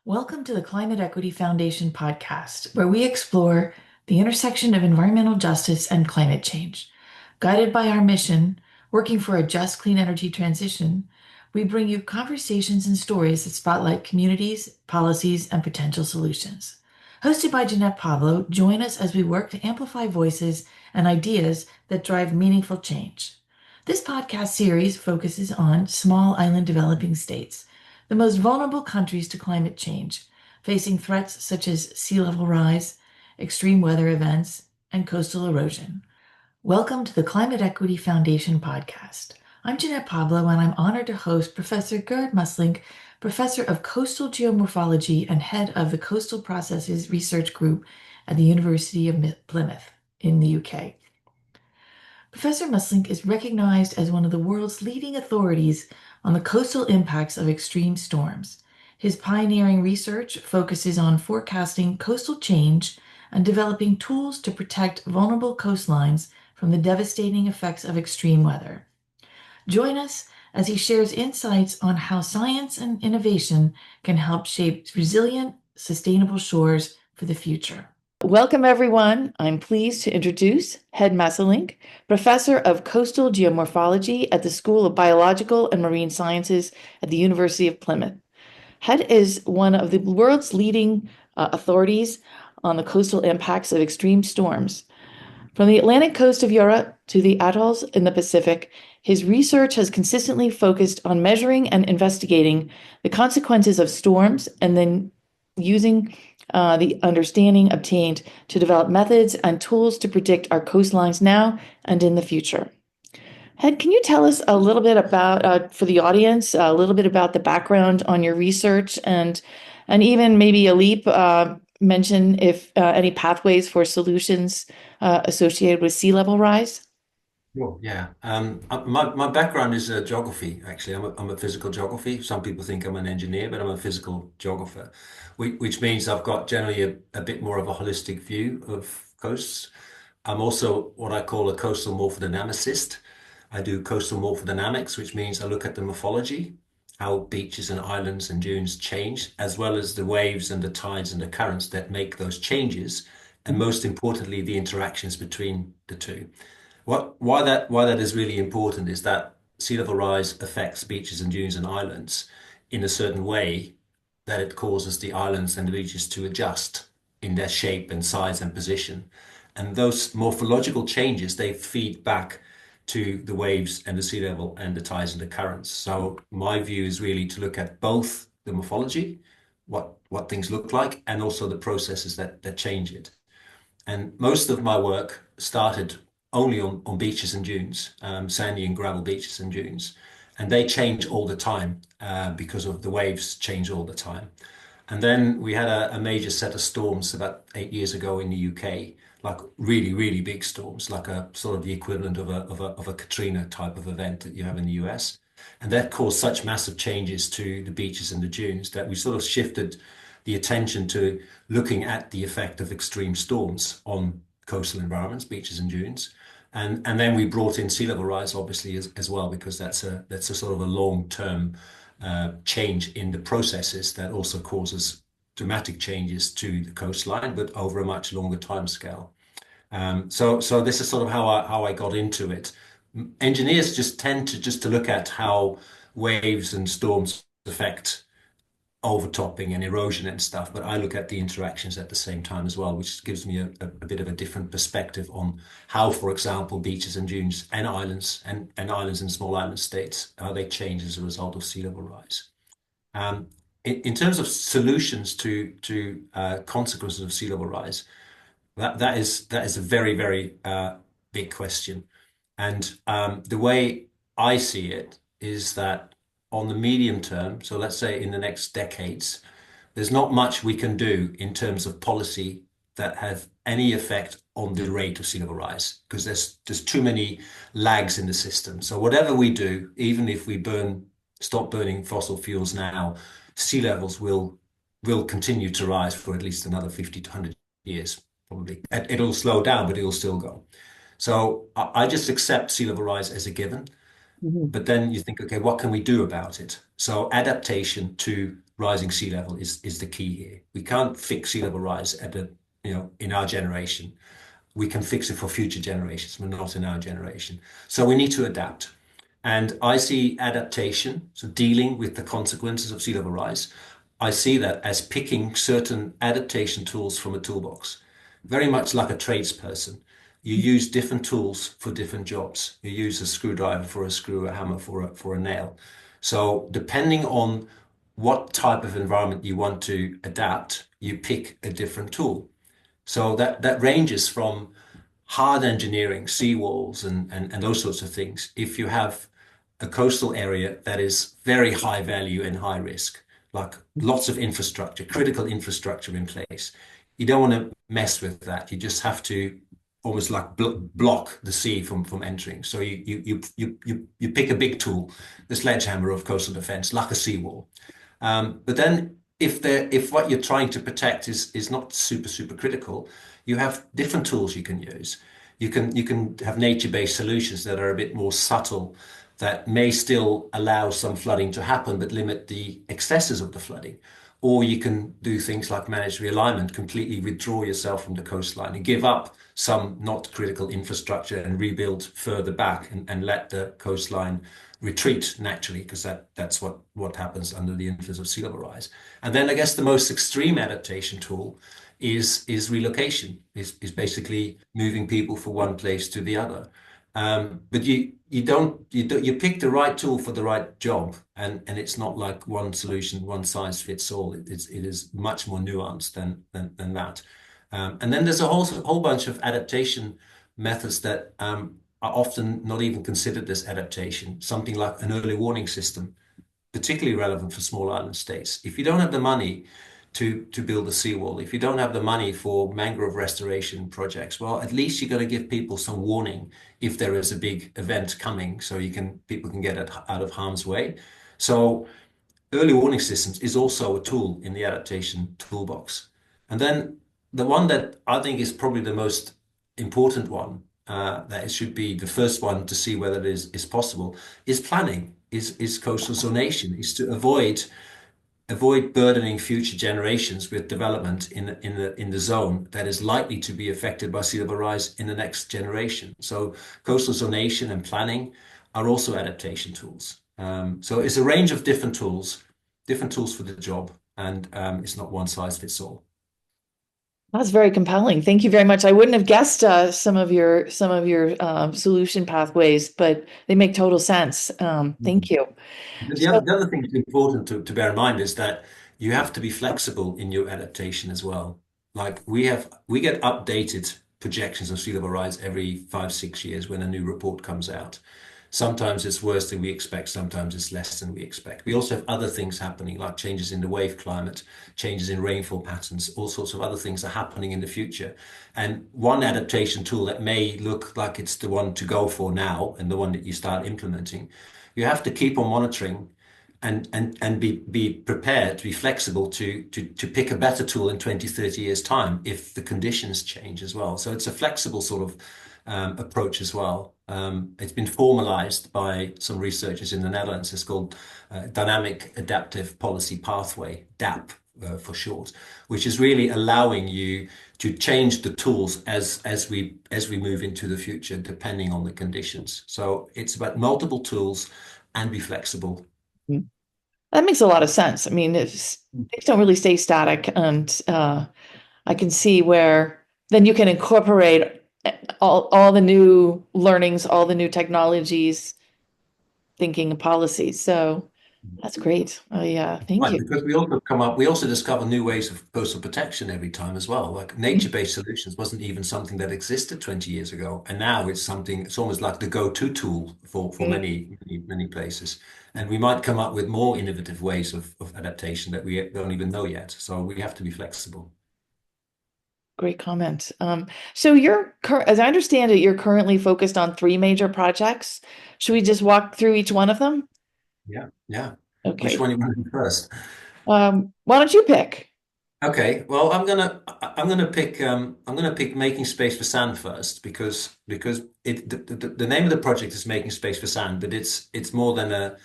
Welcome to the Climate Equity Foundation podcast, where we explore the intersection of environmental justice and climate change. Guided by our mission, working for a just clean energy transition, we bring you conversations and stories that spotlight communities, policies, and potential solutions. Hosted by Jeanette Pablo, join us as we work to amplify voices and ideas that drive meaningful change. This podcast series focuses on small island developing states, the most vulnerable countries to climate change, facing threats such as sea level rise, extreme weather events, and coastal erosion. Welcome to the Climate Equity Foundation podcast. I'm Jeanette Pablo, and I'm honored to host Professor Gerd Masselink, Professor of Coastal Geomorphology and Head of the Coastal Processes Research Group at the University of Plymouth in the UK. Professor Masselink is recognized as one of the world's leading authorities on the coastal impacts of extreme storms. His pioneering research focuses on forecasting coastal change and developing tools to protect vulnerable coastlines from the devastating effects of extreme weather. Join us as he shares insights on how science and innovation can help shape resilient, sustainable shores for the future. Welcome, everyone. I'm pleased to introduce Gerd Masselink, Professor of Coastal Geomorphology at the School of Biological and Marine Sciences at the University of Plymouth. Gerd is one of the world's leading authorities on the coastal impacts of extreme storms. From the Atlantic coast of Europe to the atolls in the Pacific, his research has consistently focused on measuring and investigating the consequences of storms and then using the understanding obtained to develop methods and tools to predict our coastlines now and in the future. Gerd, can you tell us a little bit about, for the audience, a little bit about the background on your research and even maybe a leap, mention if any pathways for solutions associated with sea level rise? Sure. Yeah. My background is geography, actually. I'm a physical geography. Some people think I'm an engineer, but I'm a physical geographer, which means I've got generally a bit more of a holistic view of coasts. I'm also what I call a coastal morphodynamicist. I do coastal morphodynamics, which means I look at the morphology, how beaches and islands and dunes change, as well as the waves and the tides and the currents that make those changes, and most importantly, the interactions between the two. Why that is really important is that sea level rise affects beaches and dunes and islands in a certain way that it causes the islands and the beaches to adjust in their shape and size and position. And those morphological changes, they feed back to the waves and the sea level and the tides and the currents. So my view is really to look at both the morphology, what things look like, and also the processes that change it. And most of my work started only on beaches and dunes, sandy and gravel beaches and dunes. And they change all the time because of the waves change all the time. And then we had a major set of storms about 8 years ago in the UK, like really, really big storms, like a sort of the equivalent of a Katrina type of event that you have in the US. And that caused such massive changes to the beaches and the dunes that we sort of shifted the attention to looking at the effect of extreme storms on coastal environments, beaches and dunes. And then we brought in sea level rise, obviously, as well, because that's a sort of a long-term change in the processes that also causes dramatic changes to the coastline, but over a much longer time scale. So this is sort of how I got into it. Engineers just tend to look at how waves and storms affect overtopping and erosion and stuff, but I look at the interactions at the same time as well, which gives me a bit of a different perspective on how, for example, beaches and dunes and islands and islands and small island states, how they change as a result of sea level rise. In terms of solutions to consequences of sea level rise, that is a very big question. And the way I see it is that on the medium term, so let's say in the next decades, there's not much we can do in terms of policy that have any effect on the rate of sea level rise because there's too many lags in the system. So whatever we do, even if we stop burning fossil fuels now, sea levels will continue to rise for at least another 50 to 100 years, probably. It'll slow down, but it'll still go. So I just accept sea level rise as a given. Mhm. But then you think, okay, what can we do about it? So adaptation to rising sea level is the key here. We can't fix sea level rise in our generation. We can fix it for future generations, but not in our generation. So we need to adapt. And I see adaptation, so dealing with the consequences of sea level rise. I see that as picking certain adaptation tools from a toolbox, very much like a tradesperson. You use different tools for different jobs. You use a screwdriver for a screw, a hammer for a nail. So depending on what type of environment you want to adapt, you pick a different tool. So that ranges from hard engineering, seawalls and those sorts of things. If you have a coastal area that is very high value and high risk, like lots of infrastructure, critical infrastructure in place, you don't want to mess with that. You just have to almost like block the sea from entering. So you pick a big tool, the sledgehammer of coastal defense, like a seawall. But then if what you're trying to protect is not super critical, you have different tools you can use. You can have nature-based solutions that are a bit more subtle, that may still allow some flooding to happen, but limit the excesses of the flooding. Or you can do things like managed realignment, completely withdraw yourself from the coastline and give up some not critical infrastructure and rebuild further back and let the coastline retreat naturally, because that's what happens under the influence of sea level rise. And then I guess the most extreme adaptation tool is relocation, is basically moving people from one place to the other. But you pick the right tool for the right job, and it's not like one solution, one size fits all. It is much more nuanced than that. And then there's a whole bunch of adaptation methods that are often not even considered as adaptation. Something like an early warning system, particularly relevant for small island states. If you don't have the money to build a seawall, if you don't have the money for mangrove restoration projects, well, at least you got to give people some warning if there is a big event coming, so people can get it out of harm's way. So early warning systems is also a tool in the adaptation toolbox. And then the one that I think is probably the most important one, that it should be the first one to see whether it is possible, is planning, is coastal zonation, is to avoid burdening future generations with development in the zone that is likely to be affected by sea level rise in the next generation. So coastal zonation and planning are also adaptation tools. So it's a range of different tools for the job, and it's not one size fits all. That's very compelling. Thank you very much. I wouldn't have guessed some of your solution pathways, but they make total sense. Thank you. The So, other, the other thing that's important to bear in mind is that you have to be flexible in your adaptation as well. Like we get updated projections of sea level rise every 5, 6 years when a new report comes out. Sometimes it's worse than we expect, sometimes it's less than we expect. We also have other things happening, like changes in the wave climate, changes in rainfall patterns, all sorts of other things are happening in the future. And one adaptation tool that may look like it's the one to go for now and the one that you start implementing, you have to keep on monitoring and be prepared to be flexible to pick a better tool in 20, 30 years time if the conditions change as well. So it's a flexible sort of approach as well. It's been formalized by some researchers in the Netherlands. It's called Dynamic Adaptive Policy Pathway, DAP for short, which is really allowing you to change the tools as we move into the future, depending on the conditions. So it's about multiple tools and be flexible. that makes a lot of sense. I mean, things don't really stay static, and I can see where then you can incorporate all the new learnings, all the new technologies, thinking and policies. So that's great. Oh yeah, thank Right, you. because we also discover new ways of coastal protection every time as well. Like nature-based solutions wasn't even something that existed 20 years ago. And now it's almost like the go-to tool for many places. And we might come up with more innovative ways of adaptation that we don't even know yet. So we have to be flexible. Great comment. So as I understand it, you're currently focused on three major projects. Should we just walk through each one of them? Yeah, yeah. Which Okay. one you want to do first? Why don't you pick? Okay, well, I'm gonna pick making space for sand first because the name of the project is making space for sand, but it's more than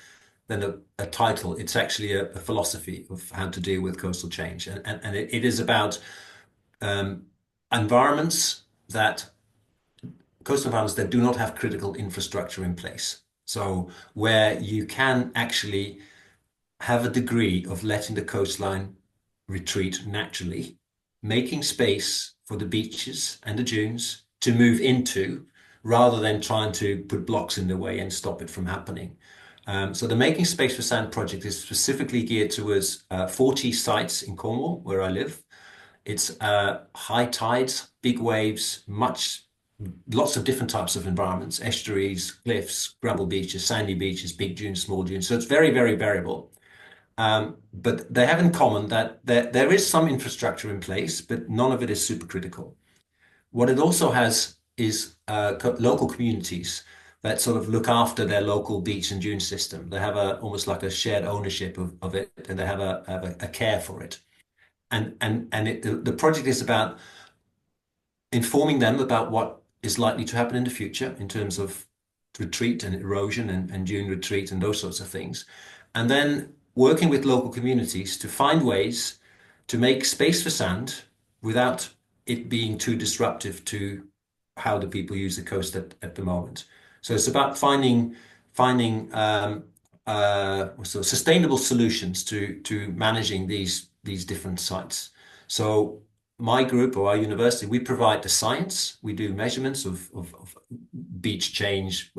a title. It's actually a philosophy of how to deal with coastal change, and it is about um, environments that coastal environments that do not have critical infrastructure in place. So where you can actually have a degree of letting the coastline retreat naturally, making space for the beaches and the dunes to move into, rather than trying to put blocks in the way and stop it from happening. So the Making Space for Sand project is specifically geared towards 40 sites in Cornwall, where I live. It's high tides, big waves, lots of different types of environments, estuaries, cliffs, gravel beaches, sandy beaches, big dunes, small dunes. So it's very, very variable. But they have in common that there is some infrastructure in place, but none of it is supercritical. What it also has is local communities that sort of look after their local beach and dune system. They have almost like a shared ownership of it, and they have a care for it. The project is about informing them about what is likely to happen in the future in terms of retreat and erosion and dune retreat and those sorts of things. And then working with local communities to find ways to make space for sand without it being too disruptive to how the people use the coast at the moment. So it's about finding sustainable solutions to managing these different sites. So my group or our university, we provide the science. We do measurements of beach change,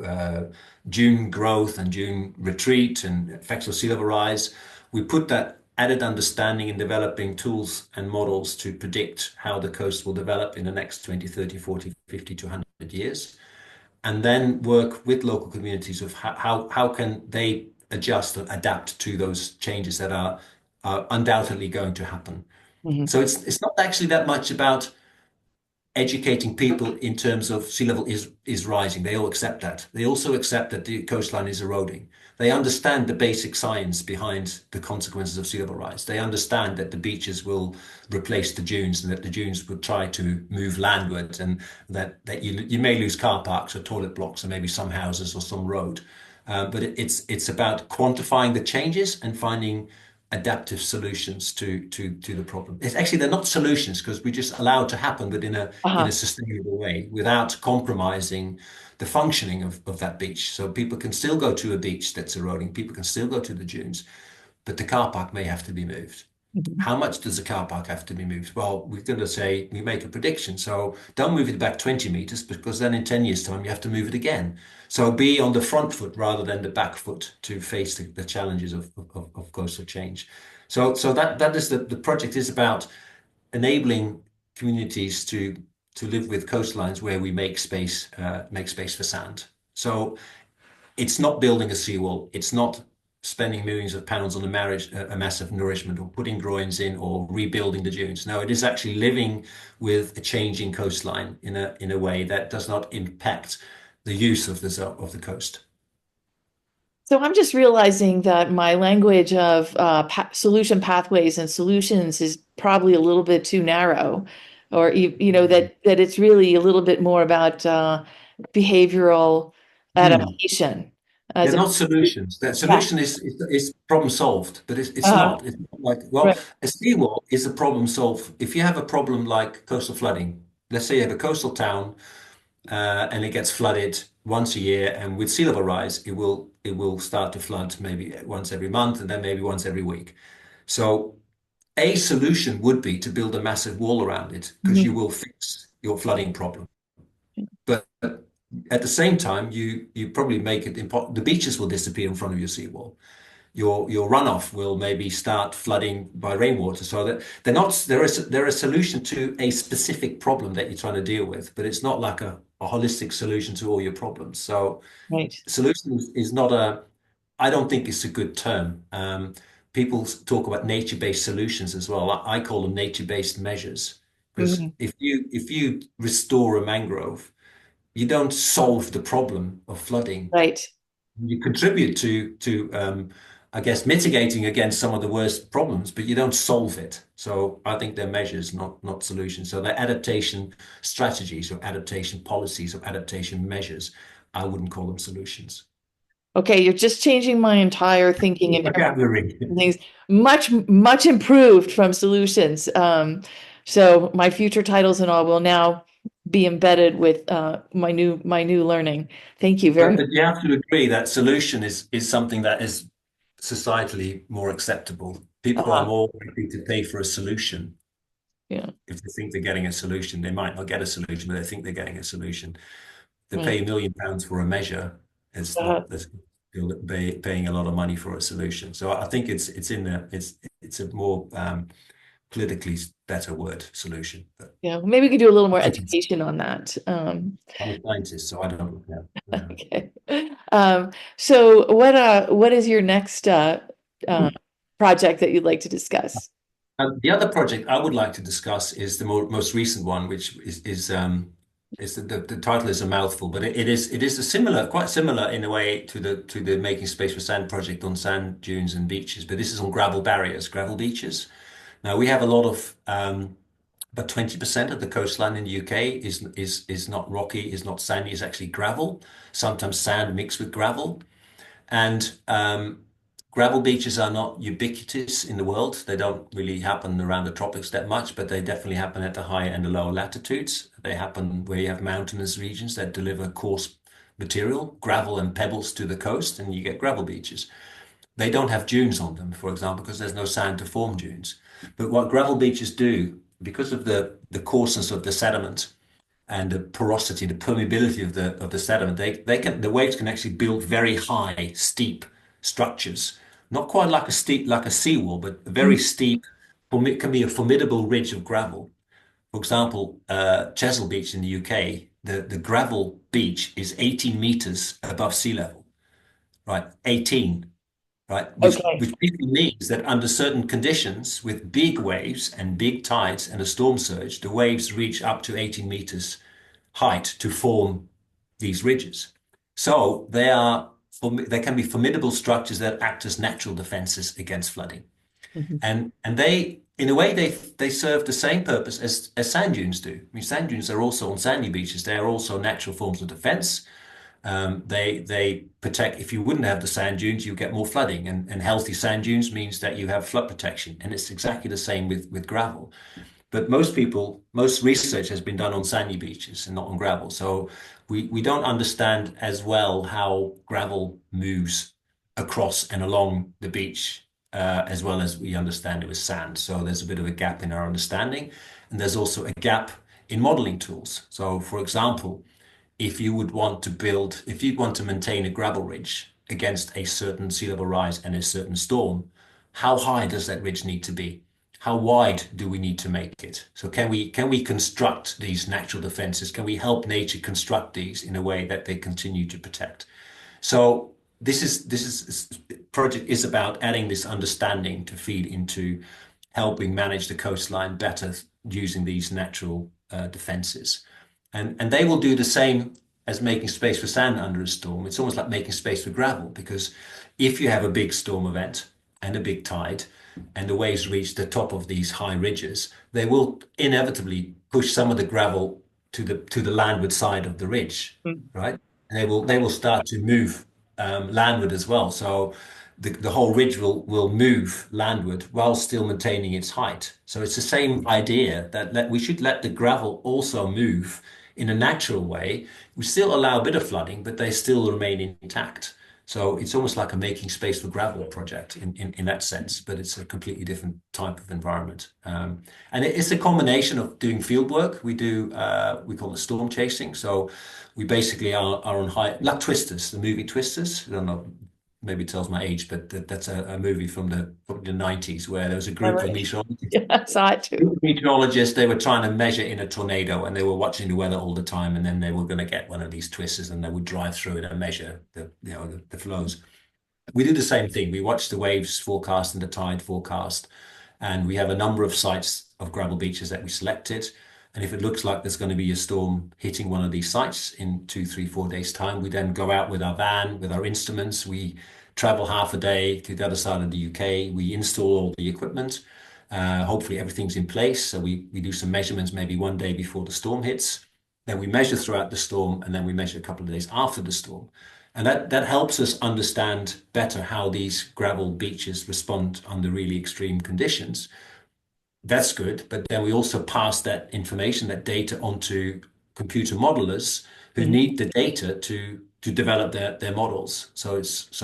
dune growth and dune retreat and effects of sea level rise. We put that added understanding in developing tools and models to predict how the coast will develop in the next 20, 30, 40, 50 to 100 years. And then work with local communities of how can they adjust and adapt to those changes that are undoubtedly going to happen. Mhm. So it's not actually that much about educating people in terms of sea level is rising. They all accept that. They also accept that the coastline is eroding. They understand the basic science behind the consequences of sea level rise. They understand that the beaches will replace the dunes and that the dunes would try to move landward and that you may lose car parks or toilet blocks or maybe some houses or some road. But it's about quantifying the changes and finding adaptive solutions to the problem. It's actually they're not solutions because we just allow it to happen, but in a Uh-huh. sustainable way without compromising the functioning of that beach. So people can still go to a beach that's eroding, people can still go to the dunes, but the car park may have to be moved. Mhm. How much does the car park have to be moved? Well, we're going to say we make a prediction. So don't move it back 20 meters because then in 10 years' time you have to move it again. So be on the front foot rather than the back foot to face the challenges of coastal change. So that is the project is about enabling communities to live with coastlines where we make space for sand. So it's not building a seawall. It's not spending millions of pounds on a massive nourishment or putting groins in or rebuilding the dunes. No, it is actually living with a changing coastline in a way that does not impact the use of the coast. So I'm just realizing that my language of solution pathways and solutions is probably a little bit too narrow, or that it's really a little bit more about behavioral Hmm. adaptation They're as a not solutions. That yeah. solution is problem solved, but it's Uh, not. It's not like, well, right. a seawall is a problem solved. If you have a problem like coastal flooding, let's say you have a coastal town and it gets flooded once a year, and with sea level rise, it will start to flood maybe once every month, and then maybe once every week. So a solution would be to build a massive wall around it because you Mhm. will fix your flooding problem. But at the same time, you probably make it impossible. The beaches will disappear in front of your seawall. Your runoff will maybe start flooding by rainwater. So that they're a solution to a specific problem that you're trying to deal with, but it's not like a holistic solution to all your problems. So Right. solution is not I don't think it's a good term. People talk about nature-based solutions as well. I call them nature-based measures because Mhm. if you restore a mangrove, you don't solve the problem of flooding. Right. You contribute to I guess mitigating against some of the worst problems, but you don't solve it. So I think they're measures, not solutions. So they're adaptation strategies or adaptation policies or adaptation measures. I wouldn't call them solutions. Okay, you're just changing my entire thinking in terms Vocabulary. of things. Much improved from solutions. So my future titles and all will now be embedded with my new learning. Thank you very much. But you have to agree that solution is something that is societally more acceptable. People are Uh, more likely to pay for a solution. yeah. If they think they're getting a solution, they might not get a solution, but they think they're getting a solution. They Right. pay £1 million for a measure. It's Uh, not there's paying a lot of money for a solution. So I think it's a more politically better word, solution. But yeah. Well, maybe we could do a little more education on that. I'm a scientist, so I don't know. Yeah. Okay. So what is your next uh, project that you'd like to discuss? The other project I would like to discuss is the most recent one, which is the title is a mouthful, but it is a similar, quite similar in a way to the Making Space for Sand project on sand dunes and beaches. But this is on gravel barriers, gravel beaches. Now we have a lot of about 20% of the coastline in the UK is not rocky, is not sandy, is actually gravel. Sometimes sand mixed with gravel. And gravel beaches are not ubiquitous in the world. They don't really happen around the tropics that much, but they definitely happen at the higher and the lower latitudes. They happen where you have mountainous regions that deliver coarse material, gravel and pebbles to the coast, and you get gravel beaches. They don't have dunes on them, for example, because there's no sand to form dunes. But what gravel beaches do, because of the coarseness of the sediment, and the porosity, the permeability of the sediment, the waves can actually build very high, steep structures. Not quite like a seawall, but very steep. It can be a formidable ridge of gravel. For example, Chesil Beach in the UK, the gravel beach is 18 meters above sea level, right? 18, right? Which Okay. which basically means that under certain conditions, with big waves and big tides and a storm surge, the waves reach up to 18 meters height to form these ridges. So they can be formidable structures that act as natural defenses against flooding. Mhm. And they, in a way, they serve the same purpose as sand dunes do. I mean, sand dunes are also on sandy beaches. They are also natural forms of defense. They protect. If you wouldn't have the sand dunes, you get more flooding. And healthy sand dunes means that you have flood protection. And it's exactly the same with gravel. But most research has been done on sandy beaches and not on gravel. So we don't understand as well how gravel moves across and along the beach as well as we understand it with sand. So there's a bit of a gap in our understanding. And there's also a gap in modeling tools. So for example, if you'd want to maintain a gravel ridge against a certain sea level rise and a certain storm, how high does that ridge need to be? How wide do we need to make it? So can we construct these natural defenses? Can we help nature construct these in a way that they continue to protect? So this project is about adding this understanding to feed into helping manage the coastline better using these natural defenses. And they will do the same as making space for sand under a storm. It's almost like making space for gravel because if you have a big storm event and a big tide and the waves reach the top of these high ridges, they will inevitably push some of the gravel to the landward side of the ridge, Mm. right? And they will start to move landward as well. So the whole ridge will move landward while still maintaining its height. So it's the same idea that we should let the gravel also move in a natural way. We still allow a bit of flooding, but they still remain intact. So it's almost like a making space for gravel project in that sense, but it's a completely different type of environment. And it's a combination of doing field work. We call it storm chasing. So we basically are on high, like Twisters, the movie Twisters. I don't know, maybe it tells my age, but that's a movie from probably the 90s where there was a group of Memory. meteorologists. Yeah, I saw it too. Meteorologists, they were trying to measure in a tornado and they were watching the weather all the time. And then they were going to get one of these twisters and they would drive through it and measure the flows. We do the same thing. We watch the waves forecast and the tide forecast. And we have a number of sites of gravel beaches that we selected. And if it looks like there's going to be a storm hitting one of these sites in 2, 3, 4 days' time, we then go out with our van, with our instruments. We travel half a day to the other side of the UK. We install all the equipment. Hopefully everything's in place. So we do some measurements maybe one day before the storm hits. Then we measure throughout the storm, and then we measure a couple of days after the storm. And that helps us understand better how these gravel beaches respond under really extreme conditions. That's good, but then we also pass that information, that data onto computer modelers who Mhm. need the data to develop their models. So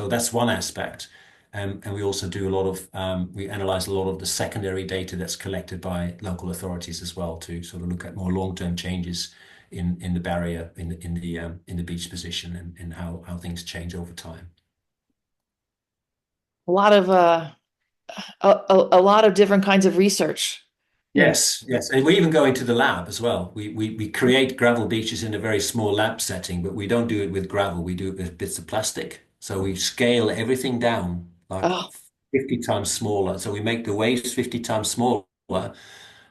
that's one aspect. And we also do a lot of we analyze a lot of the secondary data that's collected by local authorities as well to sort of look at more long-term changes in the barrier in the beach position and how things change over time. A lot of a lot of different kinds of research. And Yes, yes. And we even go into the lab as well. We create gravel beaches in a very small lab setting, but we don't do it with gravel. We do it with bits of plastic. So we scale everything down like oh, 50 times smaller. So we make the waves 50 times smaller.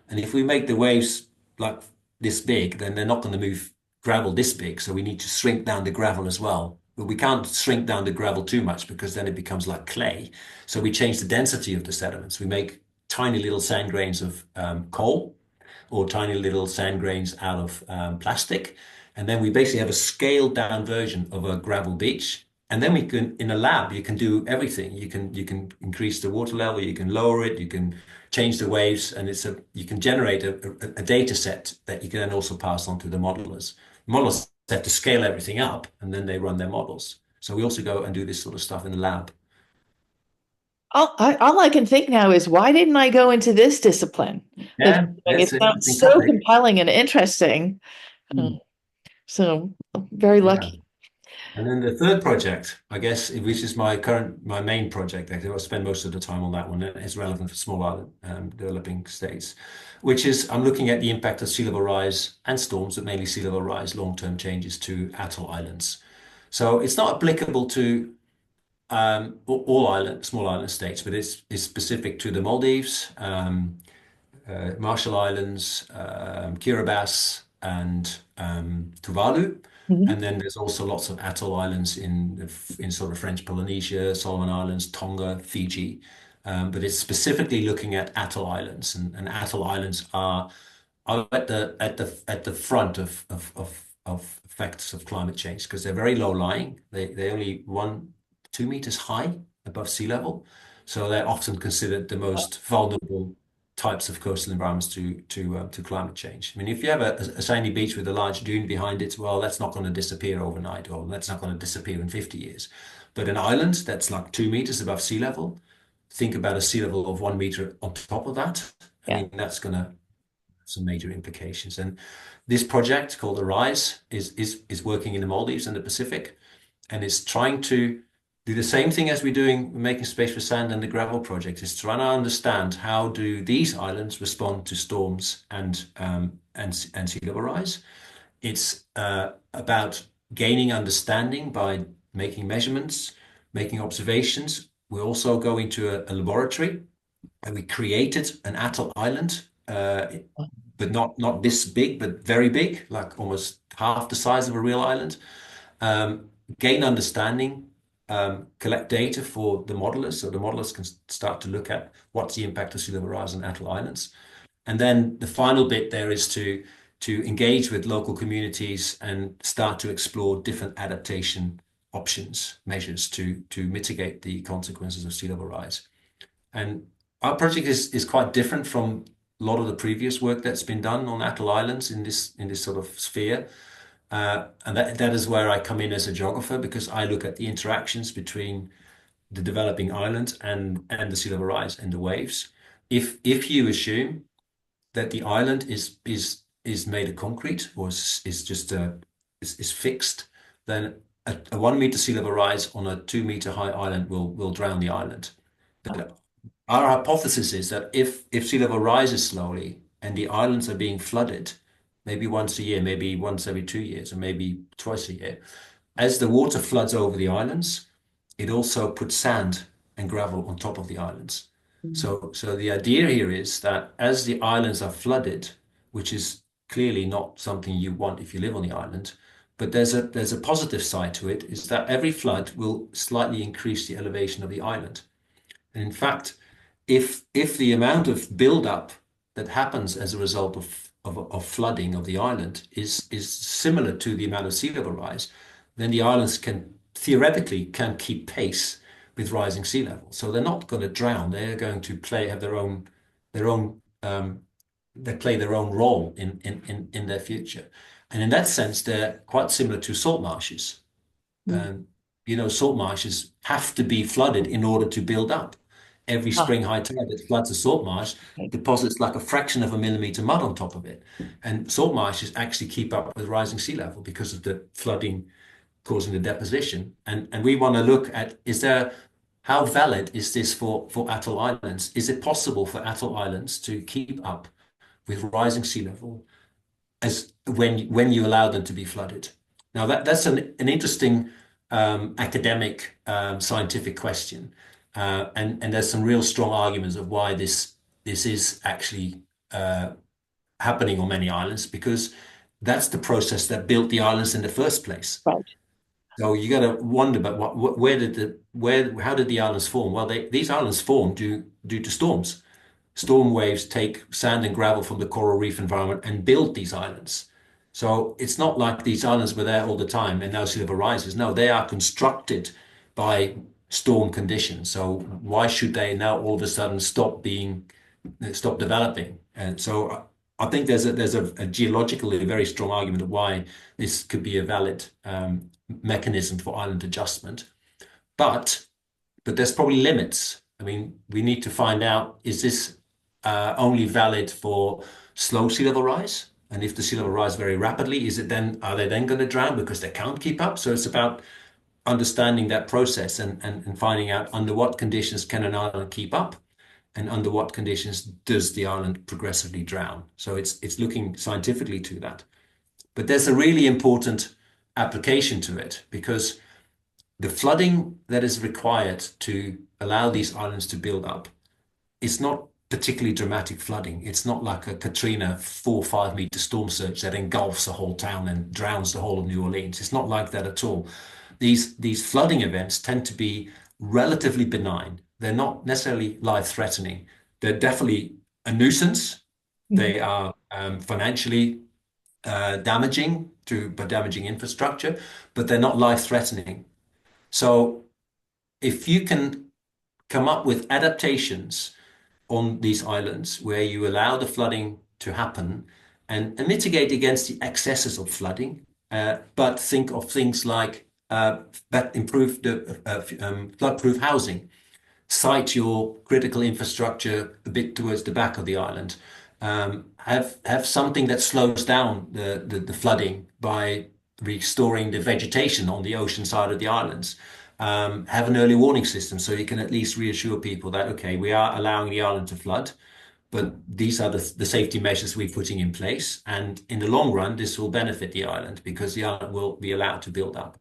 And if we make the waves like this big, then they're not going to move gravel this big. So we need to shrink down the gravel as well. But we can't shrink down the gravel too much because then it becomes like clay. So we change the density of the sediments. We make tiny little sand grains of coal or tiny little sand grains out of plastic. And then we basically have a scaled down version of a gravel beach. And then we can, in a lab, you can do everything. You can increase the water level, you can lower it, you can change the waves, and you can generate a data set that you can then also pass on to the modelers. Modelers have to scale everything up, and then they run their models. So we also go and do this sort of stuff in the lab. all I can think now is why didn't I go into this discipline of Yeah, doing? it's It an sounds interesting so topic. compelling and interesting. Uh, Hmm. So I'm very Yeah. lucky. And then the third project, I guess, which is my main project, actually, I spend most of the time on that one. And it's relevant for small island developing states, which is I'm looking at the impact of sea level rise and storms, but mainly sea level rise, long-term changes to atoll islands. So it's not applicable to all small island states, but it's specific to the Maldives, Marshall Islands, Kiribati, and Tuvalu. Mhm. And then there's also lots of atoll islands in sort of French Polynesia, Solomon Islands, Tonga, Fiji. But it's specifically looking at atoll islands, and atoll islands are at the front of effects of climate change because they're very low lying. They only 2 meters high above sea level, so they're often considered the most vulnerable types of coastal environments to climate change. I mean, if you have a sandy beach with a large dune behind it, well, that's not going to disappear overnight, or that's not going to disappear in 50 years. But an island that's like 2 meters above sea level, think about a sea level of 1 meter on top of that. I Yeah. mean, that's going to some major implications. And this project called Arise is working in the Maldives and the Pacific, and it's trying to do the same thing as we're doing making space for sand and the gravel project. Is trying to understand how do these islands respond to storms and sea level rise. It's about gaining understanding by making measurements, making observations. We also go into a laboratory and we created an atoll island, but not this big, but very big, like almost half the size of a real island. Um, Gain understanding, collect data for the modelers, so the modelers can start to look at what's the impact of sea level rise on atoll islands. And then the final bit there is to engage with local communities and start to explore different adaptation options, measures to mitigate the consequences of sea level rise. And our project is quite different from a lot of the previous work that's been done on atoll islands in this sort of sphere. And that is where I come in as a geographer because I look at the interactions between the developing island and the sea level rise and the waves. If you assume that the island is made of concrete or is just is fixed, then a 1 meter sea level rise on a 2 meter high island will drown the island. But our hypothesis is that if sea level rises slowly and the islands are being flooded, maybe once a year, maybe once every 2 years, or maybe twice a year, as the water floods over the islands, it also puts sand and gravel on top of the islands. So the idea here is that as the islands are flooded, which is clearly not something you want if you live on the island, but there's a positive side to it, is that every flood will slightly increase the elevation of the island. And in fact, if the amount of buildup that happens as a result of flooding of the island is similar to the amount of sea level rise, then the islands can theoretically can keep pace with rising sea level. So they're not going to drown. They're going to have their own they play their own role in their future. And in that sense, they're quite similar to salt marshes. Mm. Um, salt marshes have to be flooded in order to build up. Every Ah, spring high tide that floods a salt marsh okay. deposits like a fraction of a millimeter mud on top of it. And salt marshes actually keep up with rising sea level because of the flooding causing the deposition. And we want to look at, how valid is this for atoll islands? Is it possible for atoll islands to keep up with rising sea level as when you allow them to be flooded? Now that's an interesting academic scientific question, and there's some real strong arguments of why this is actually happening on many islands because that's the process that built the islands in the first place. Right. So you got to wonder about how did the islands form? Well, these islands formed due to storms. Storm waves take sand and gravel from the coral reef environment and build these islands. So it's not like these islands were there all the time and now sea level rises. No, they are constructed by storm conditions. So why should they now all of a sudden stop developing? And so I think there's a geologically very strong argument of why this could be a valid mechanism for island adjustment. But there's probably limits. I mean, we need to find out, is this only valid for slow sea level rise? And if the sea level rise very rapidly, are they then going to drown because they can't keep up? So it's about understanding that process and finding out under what conditions can an island keep up and under what conditions does the island progressively drown. So it's looking scientifically to that. But there's a really important application to it because the flooding that is required to allow these islands to build up is not particularly dramatic flooding. It's not like a Katrina 4 or 5 meter storm surge that engulfs a whole town and drowns the whole of New Orleans. It's not like that at all. These flooding events tend to be relatively benign. They're not necessarily life-threatening. They're definitely a nuisance. Mhm. They are financially damaging infrastructure, but they're not life-threatening. So if you can come up with adaptations on these islands where you allow the flooding to happen and mitigate against the excesses of flooding, but think of things like that improve the flood-proof housing, site your critical infrastructure a bit towards the back of the island. Have something that slows down the flooding by restoring the vegetation on the ocean side of the islands. Have an early warning system so you can at least reassure people that, okay, we are allowing the island to flood, but these are the safety measures we're putting in place. And in the long run, this will benefit the island because the island will be allowed to build up.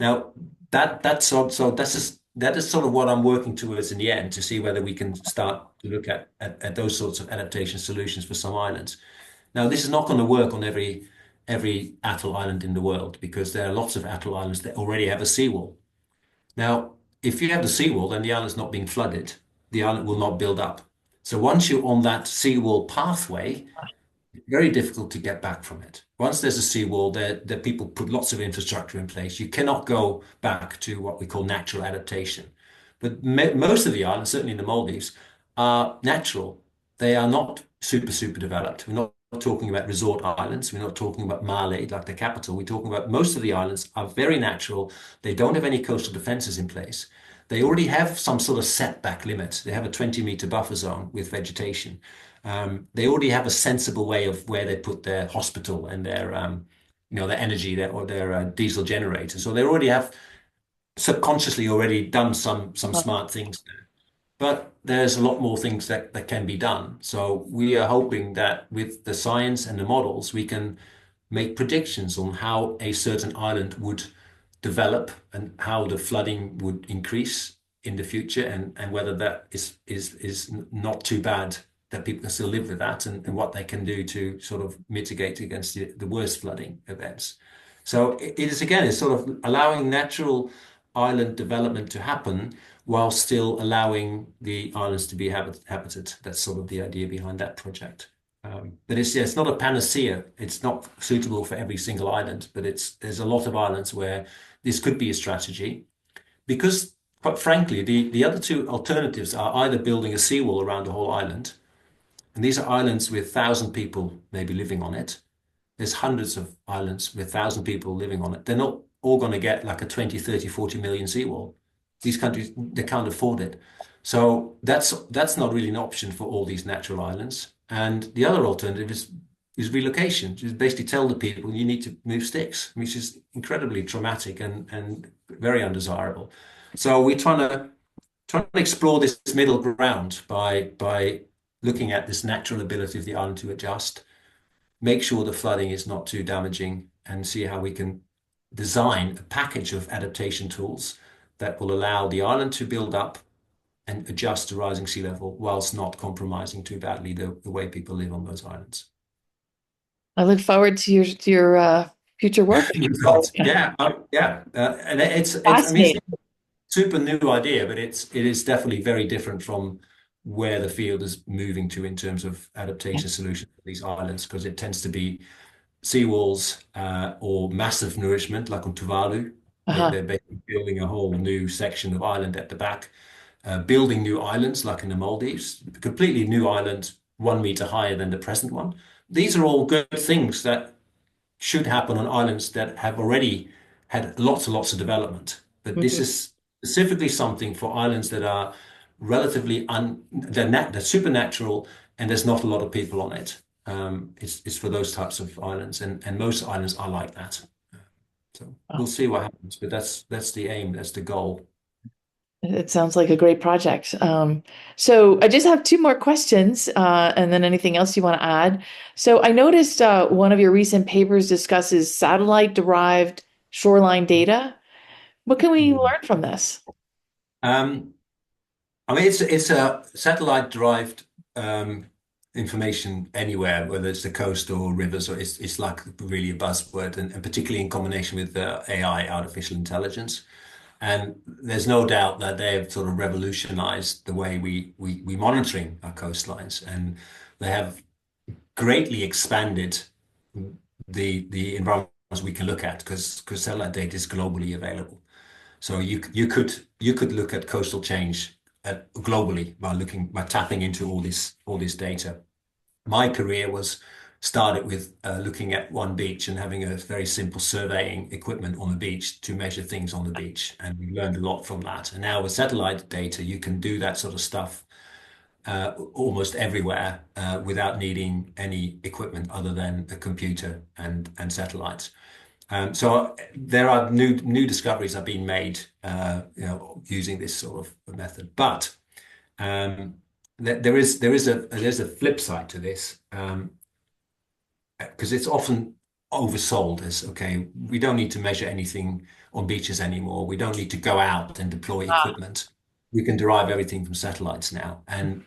Now, that is sort of what I'm working towards in the end to see whether we can start to look at those sorts of adaptation solutions for some islands. Now, this is not going to work on every atoll island in the world because there are lots of atoll islands that already have a seawall. Now, if you have the seawall, then the island's not being flooded. The island will not build up. So once you're on that seawall pathway, very difficult to get back from it. Once there's a seawall, there people put lots of infrastructure in place. You cannot go back to what we call natural adaptation. But most of the islands, certainly in the Maldives, are natural. They are not super developed. We're not talking about resort islands. We're not talking about Malé, like the capital. We're talking about most of the islands are very natural. They don't have any coastal defenses in place. They already have some sort of setback limit. They have a 20-meter buffer zone with vegetation. They already have a sensible way of where they put their hospital and their energy or their diesel generator. So they already have subconsciously already done some Right. smart things there. But there's a lot more things that can be done. So we are hoping that with the science and the models, we can make predictions on how a certain island would develop and how the flooding would increase in the future and whether that is not too bad that people can still live with that and what they can do to sort of mitigate against the worst flooding events. So it is again, it's sort of allowing natural island development to happen while still allowing the islands to be habited. That's sort of the idea behind that project. But it's, yeah, it's not a panacea. It's not suitable for every single island, but there's a lot of islands where this could be a strategy because, quite frankly, the other two alternatives are either building a seawall around the whole island, and these are islands with 1,000 people maybe living on it. There's hundreds of islands with 1,000 people living on it. They're not all going to get like a 20, 30, 40 million seawall. These countries, they can't afford it. So that's not really an option for all these natural islands. And the other alternative is relocation. Just basically tell the people you need to move sticks, which is incredibly traumatic and very undesirable. So we're trying to explore this middle ground by looking at this natural ability of the island to adjust, make sure the flooding is not too damaging, and see how we can design a package of adaptation tools that will allow the island to build up and adjust to rising sea level whilst not compromising too badly the way people live on those islands. I look forward to your future work. Yeah, yeah, and I mean, it's Fascinating. a super new idea, but it is definitely very different from where the field is moving to in terms of adaptation solutions for these islands, because it tends to be seawalls or massive nourishment, like on Tuvalu. Uh-huh. They're basically building a whole new section of island at the back, building new islands, like in the Maldives, completely new island, 1 meter higher than the present one. These are all good things that should happen on islands that have already had lots and lots of development. But this Mhm. is specifically something for islands that are relatively they're supernatural, and there's not a lot of people on it. It's for those types of islands, and most islands are like that. So we'll Wow. see what happens, but that's the aim, that's the goal. It sounds like a great project. So I just have two more questions, and then anything else you want to add. So I noticed one of your recent papers discusses satellite-derived shoreline data. What can we Mm. learn from this? Um, I mean, it's a satellite-derived information anywhere, whether it's the coast or rivers, or it's like really a buzzword, and particularly in combination with AI, artificial intelligence. And there's no doubt that they've sort of revolutionized the way we monitoring our coastlines, and they have greatly expanded the environments we can look at because satellite data is globally available. So you could look at coastal change globally by tapping into all this data. My career was started with looking at one beach and having a very simple surveying equipment on the beach to measure things on the beach, and we learned a lot from that. And now with satellite data, you can do that sort of stuff almost everywhere without needing any equipment other than a computer and satellites. So there are new discoveries have been made, using this sort of method. But there's a flip side to this, because it's often oversold as, okay, we don't need to measure anything on beaches anymore. We don't need to go out and deploy equipment. We can derive everything from satellites now, and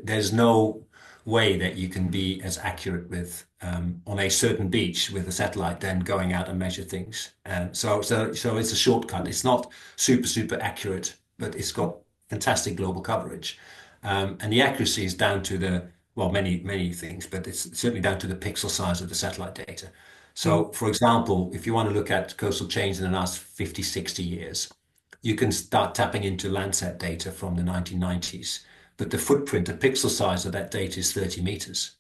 there's no way that you can be as accurate with on a certain beach with a satellite than going out and measure things. And so it's a shortcut. It's not super accurate, but it's got fantastic global coverage. And the accuracy is down to well, many things, but it's certainly down to the pixel size of the satellite data. Mm. So, for example, if you want to look at coastal change in the last 50, 60 years, you can start tapping into Landsat data from the 1990s, but the footprint, the pixel size of that data is 30 meters.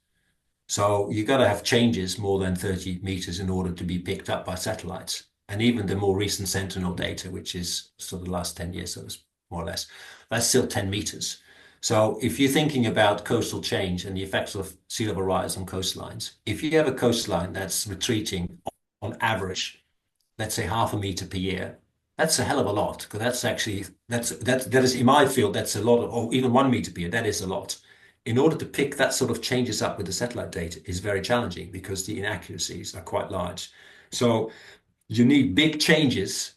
So you got to have changes more than 30 meters in order to be picked up by satellites. And even the more recent Sentinel data, which is sort of the last 10 years, so it's more or less, that's still 10 meters. So if you're thinking about coastal change and the effects of sea level rise on coastlines, if you have a coastline that's retreating on average, let's say half a meter per year, that's a hell of a lot, because that's actually that is in my field, that's a lot of, or even 1 meter per year, that is a lot. In order to pick that sort of changes up with the satellite data is very challenging because the inaccuracies are quite large. So you need big changes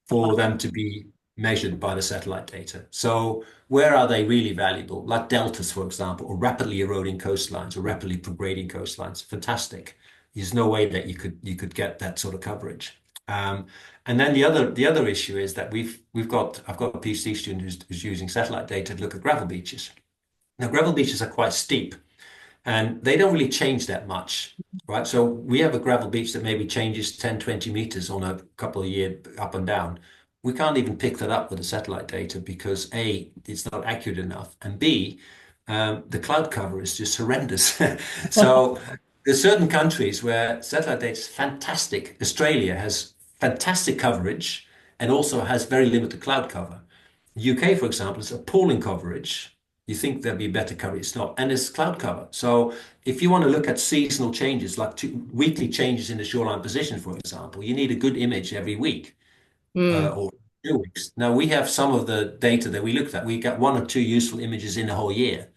for them to be measured by the satellite data. So where are they really valuable? Like deltas, for example, or rapidly eroding coastlines or rapidly prograding coastlines. Fantastic. There's no way that you could get that sort of coverage. And then the other issue is that I've got a PhD student who's using satellite data to look at gravel beaches. Now gravel beaches are quite steep, and they don't really change that much, right? So we have a gravel beach that maybe changes 10, 20 meters on a couple of year up and down. We can't even pick that up with the satellite data because A, it's not accurate enough, and B, the cloud cover is just horrendous. So there's certain countries where satellite data is fantastic. Australia has fantastic coverage and also has very limited cloud cover. UK, for example, is appalling coverage. You think there'd be better coverage, it's not, and it's cloud cover. So if you want to look at seasonal changes, like weekly changes in the shoreline position, for example, you need a good image every week Mm, or 2 weeks. Now we have some of the data that we looked at. We got one or two useful images in a whole year.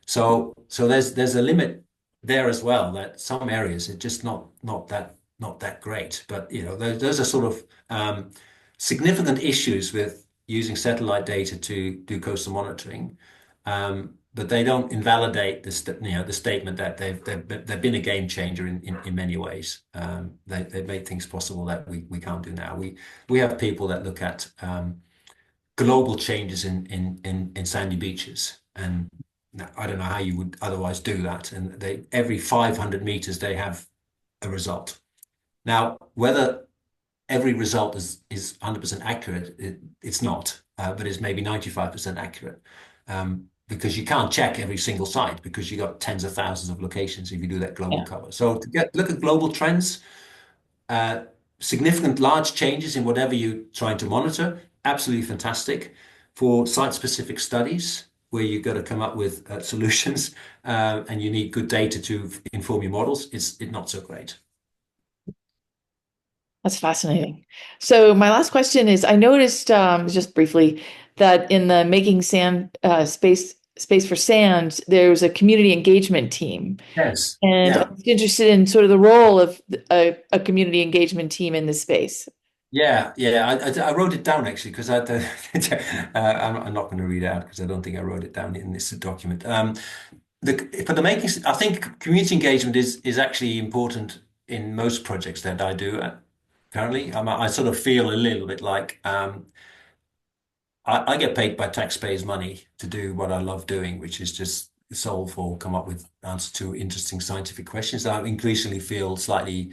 So there's a limit there as well that some areas are just not that great. But those are sort of significant issues with using satellite data to do coastal monitoring. But they don't invalidate the statement that they've been a game changer in many ways. They've made things possible that we can't do now. We have people that look at global changes in sandy beaches. And I don't know how you would otherwise do that. And every 500 meters, they have a result. Now, whether every result is 100% accurate, it's not, but it's maybe 95% accurate. Because you can't check every single site because you got tens of thousands of locations if you do that global yeah. cover. So to look at global trends, uh, significant large changes in whatever you're trying to monitor, absolutely fantastic. For site-specific studies, where you've got to come up with solutions and you need good data to inform your models, it's not so great. That's fascinating. So my last question is, I noticed just briefly that in the Making Sand Space for Sand, there was a community engagement team. Yes. And Yeah. I'm interested in sort of the role of a community engagement team in this space. Yeah. Yeah. I wrote it down actually because I'm not going to read it out because I don't think I wrote it down in this document. For the making, I think community engagement is actually important in most projects that I do currently. I sort of feel a little bit like I get paid by taxpayers' money to do what I love doing, which is just solve or come up with answers to interesting scientific questions. I increasingly feel slightly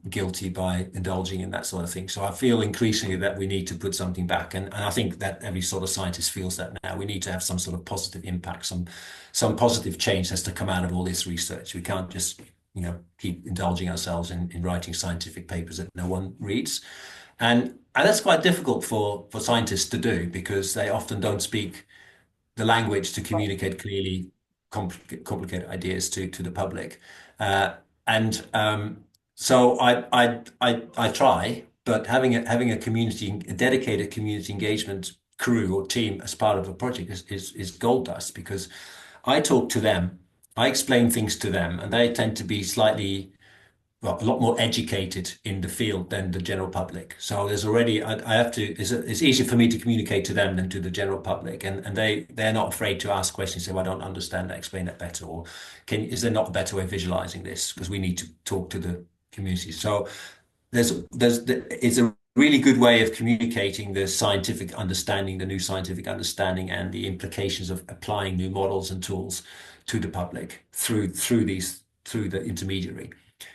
guilty by indulging in that sort of thing. So I feel increasingly that we need to put something back, and I think that every sort of scientist feels that now. We need to have some sort of positive impact, some positive change has to come out of all this research. We can't just keep indulging ourselves in writing scientific papers that no one reads. And that's quite difficult for scientists to do because they often don't speak the language to communicate clearly complicated ideas to the public. Uh, and so I try, but having a dedicated community engagement crew or team as part of a project is gold dust because I talk to them, I explain things to them, and they tend to be slightly well, a lot more educated in the field than the general public. So there's already, I have to, it's easier for me to communicate to them than to the general public. And they're not afraid to ask questions, say, well, I don't understand that, explain that better. Or is there not a better way of visualizing this? Because we need to talk to the community. So it's a really good way of communicating the scientific understanding, the new scientific understanding, and the implications of applying new models and tools to the public through the intermediary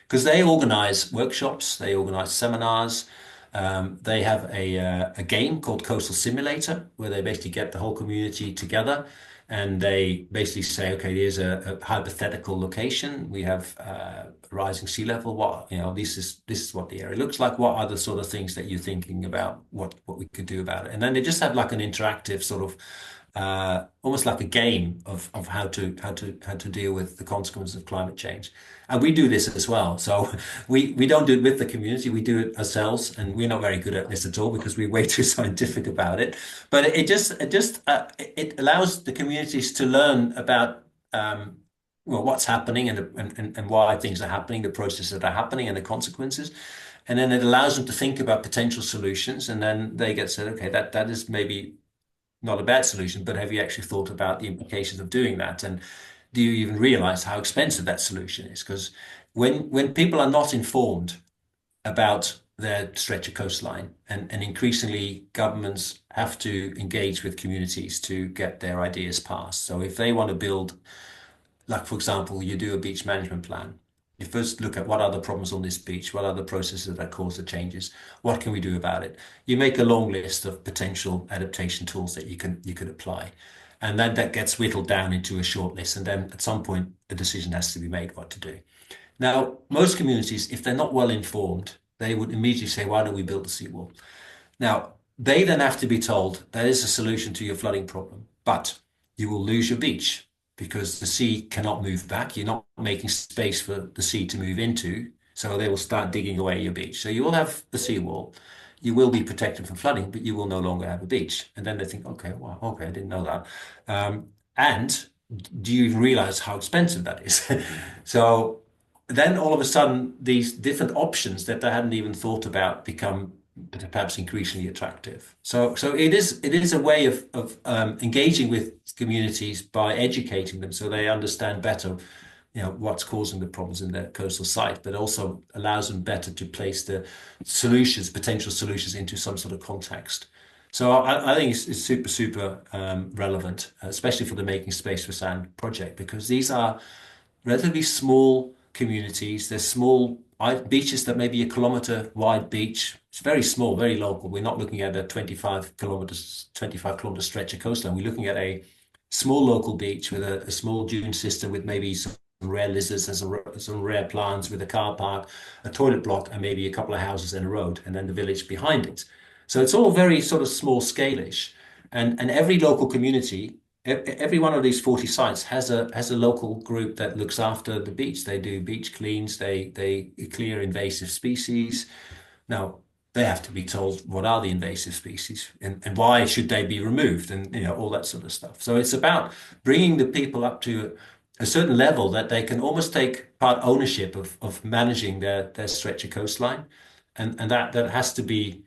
because they organize workshops, they organize seminars. They have a game called Coastal Simulator where they basically get the whole community together and they basically say, okay, here's a hypothetical location. We have rising sea level. This is what the area looks like. What are the sort of things that you're thinking about? What we could do about it? And then they just have like an interactive sort of almost like a game of how to deal with the consequences of climate change. And we do this as well. So we don't do it with the community, we do it ourselves, and we're not very good at this at all because we're way too scientific about it. But it allows the communities to learn about well what's happening and why things are happening, the processes that are happening, and the consequences. And then it allows them to think about potential solutions, and then they get said, okay, that is maybe not a bad solution, but have you actually thought about the implications of doing that? And do you even realize how expensive that solution is? Because when people are not informed about their stretch of coastline, and increasingly governments have to engage with communities to get their ideas passed. So if they want to build like for example, you do a beach management plan. You first look at what are the problems on this beach, what are the processes that cause the changes, what can we do about it? You make a long list of potential adaptation tools that you could apply. And then that gets whittled down into a short list. And then at some point, a decision has to be made what to do. Now, most communities, if they're not well informed, they would immediately say, why don't we build a seawall? Now, they then have to be told that is a solution to your flooding problem, but you will lose your beach because the sea cannot move back. You're not making space for the sea to move into, so they will start digging away your beach. So you will have the seawall. You will be protected from flooding, but you will no longer have a beach. And then they think, okay, well, okay, I didn't know that. And do you even realize how expensive that is? So then all of a sudden, these different options that they hadn't even thought about become perhaps increasingly attractive. So it is a way of engaging with communities by educating them so they understand better, what's causing the problems in their coastal site, but also allows them better to place the solutions, potential solutions into some sort of context. So I think it's super relevant, especially for the Making Space for Sand project, because these are relatively small communities. They're small beaches that may be a kilometer wide beach. It's very small, very local. We're not looking at a 25 kilometer stretch of coastline. We're looking at a small local beach with a small dune system with maybe some rare lizards and some rare plants with a car park, a toilet block, and maybe a couple of houses and a road, and then the village behind it. So it's all very sort of small scale-ish. And every local community, every one of these 40 sites has a local group that looks after the beach. They do beach cleans, they clear invasive species. Now, they have to be told what are the invasive species and why should they be removed and all that sort of stuff. So it's about bringing the people up to a certain level that they can almost take part ownership of managing their stretch of coastline. And that has to be,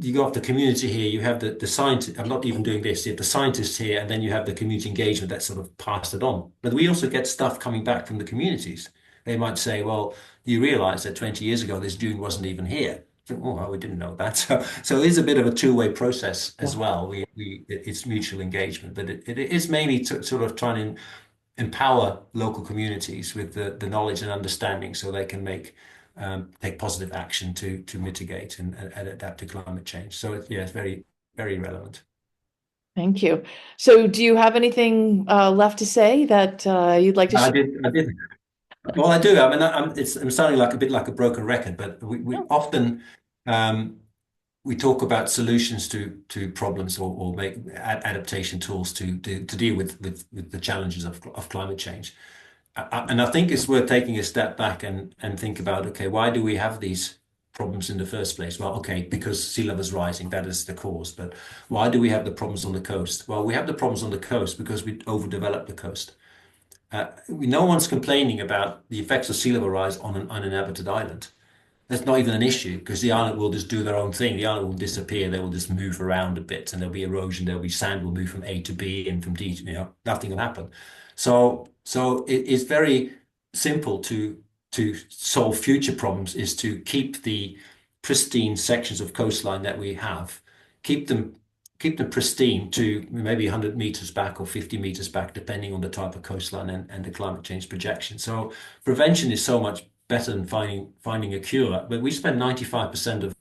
you got the community here, you have the scientists. I'm not even doing this. You have the scientists here, and then you have the community engagement that sort of passed it on. But we also get stuff coming back from the communities. They might say, well, you realize that 20 years ago, this dune wasn't even here. Oh, well, we didn't know that. So it is a bit of a two-way process as well. It's mutual engagement, but it is mainly sort of trying to empower local communities with the knowledge and understanding so they can take positive action to mitigate and adapt to climate change. So it's very relevant. Thank you. So do you have anything left to say that you'd like to share? I did. Well, I do. I mean, I'm sounding like a bit like a broken record, but we often we talk about solutions to problems or make adaptation tools to deal with the challenges of climate change. And I think it's worth taking a step back and think about, okay, why do we have these problems in the first place? Well, okay, because sea level is rising, that is the cause. But why do we have the problems on the coast? Well, we have the problems on the coast because we overdevelop the coast. No one's complaining about the effects of sea level rise on an uninhabited island. That's not even an issue because the island will just do their own thing. The island will disappear. They will just move around a bit and there'll be erosion. There'll be sand will move from A to B and from D to, nothing will happen. So it's very simple to solve future problems is to keep the pristine sections of coastline that we have, keep them pristine to maybe 100 meters back or 50 meters back, depending on the type of coastline and the climate change projection. So prevention is so much better than finding a cure. But we spend 95% of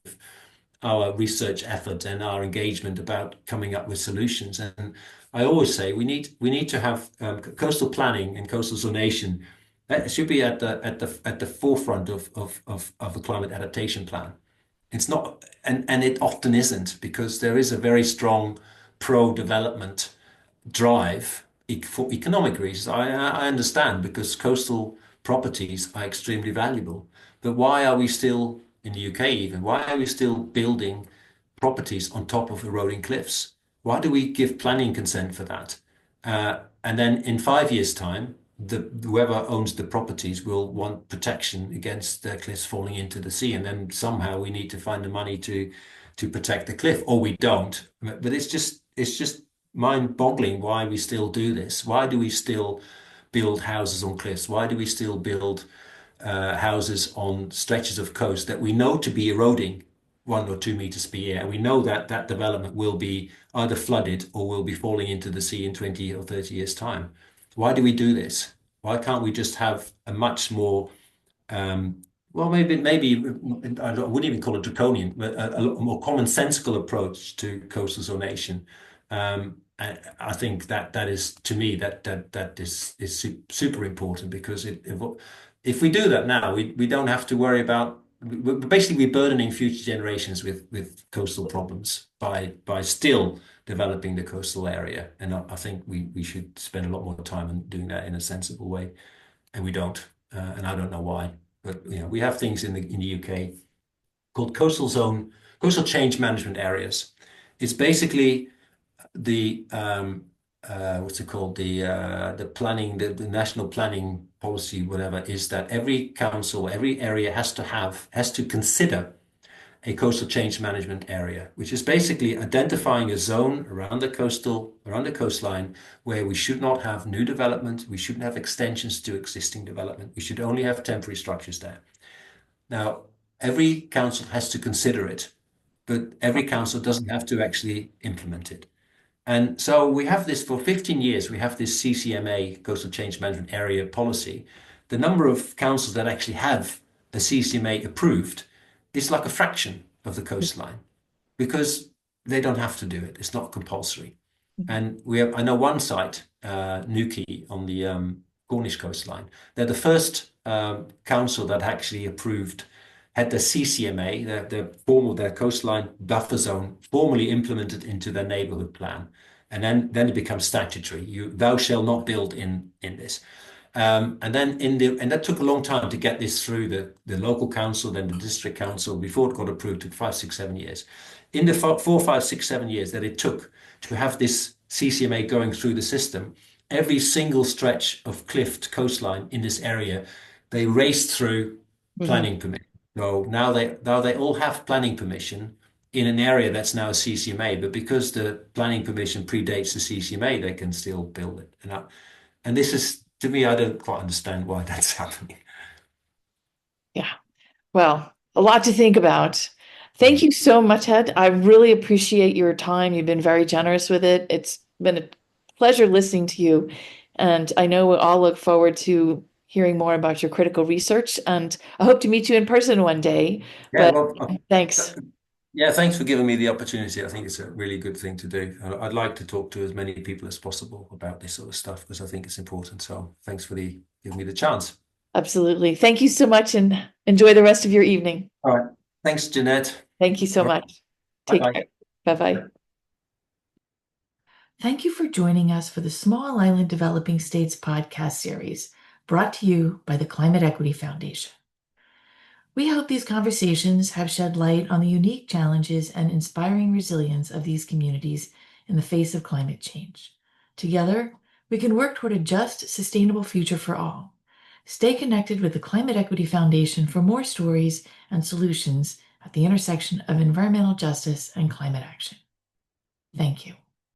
our research effort and our engagement about coming up with solutions. And I always say we need to have coastal planning and coastal zonation. That should be at the forefront of a climate adaptation plan. It's not, and it often isn't because there is a very strong pro-development drive for economic reasons. I understand because coastal properties are extremely valuable. But why are we still, in the UK even, why are we still building properties on top of eroding cliffs? Why do we give planning consent for that? And then in 5 years' time, whoever owns the properties will want protection against the cliffs falling into the sea. And then somehow we need to find the money to protect the cliff, or we don't. But it's just mind-boggling why we still do this. Why do we still build houses on cliffs? Why do we still build houses on stretches of coast that we know to be eroding 1 or 2 meters per year? And we know that that development will be either flooded or will be falling into the sea in 20 or 30 years' time. Why do we do this? Why can't we just have a much more well, maybe I wouldn't even call it draconian, but a more commonsensical approach to coastal zonation. I think that is, to me, that is super important, because if we do that now, we don't have to worry about, basically we're burdening future generations with coastal problems by still developing the coastal area. And I think we should spend a lot more time on doing that in a sensible way, and we don't. And I don't know why. But we have things in the UK called coastal change management areas. It's basically the what's it called, the planning, the national planning policy, whatever, is that every council, every area has to consider a coastal change management area, which is basically identifying a zone around the coastline where we should not have new development, we shouldn't have extensions to existing development, we should only have temporary structures there. Now, every council has to consider it, but every council doesn't have to actually implement it. And so we have this for 15 years, we have this CCMA, Coastal Change Management Area policy. The number of councils that actually have a CCMA approved is like a fraction of the coastline, because they don't have to do it. It's not compulsory. And I know one site, Newquay, on the Cornish coastline. They're the first council that actually had the CCMA, their coastline buffer zone, formally implemented into their neighborhood plan. And then it becomes statutory. Thou shall not build in this. And that took a long time to get this through the local council, then the district council. Before it got approved, it took 5, 6, 7 years. In the 4, 5, 6, 7 years that it took to have this CCMA going through the system, every single stretch of cliffed coastline in this area, they raced through planning permission. So now they all have planning permission in an area that's now a CCMA, but because the planning permission predates the CCMA, they can still build it. And this is, to me, I don't quite understand why that's happening. Yeah. Well, a lot to think about. Thank you so much, Ed. I really appreciate your time. You've been very generous with it. It's been a pleasure listening to you. And I know we'll all look forward to hearing more about your critical research. And I hope to meet you in person one day. Yeah, But well, thanks. yeah, thanks for giving me the opportunity. I think it's a really good thing to do. I'd like to talk to as many people as possible about this sort of stuff, because I think it's important. So thanks for giving me the chance. Absolutely. Thank you so much, and enjoy the rest of your evening. All right. Thanks, Jeanette. Thank you so much. Take Bye-bye. care. Bye-bye. Thank you for joining us for the Small Island Developing States podcast series, brought to you by the Climate Equity Foundation. We hope these conversations have shed light on the unique challenges and inspiring resilience of these communities in the face of climate change. Together, we can work toward a just, sustainable future for all. Stay connected with the Climate Equity Foundation for more stories and solutions at the intersection of environmental justice and climate action. Thank you.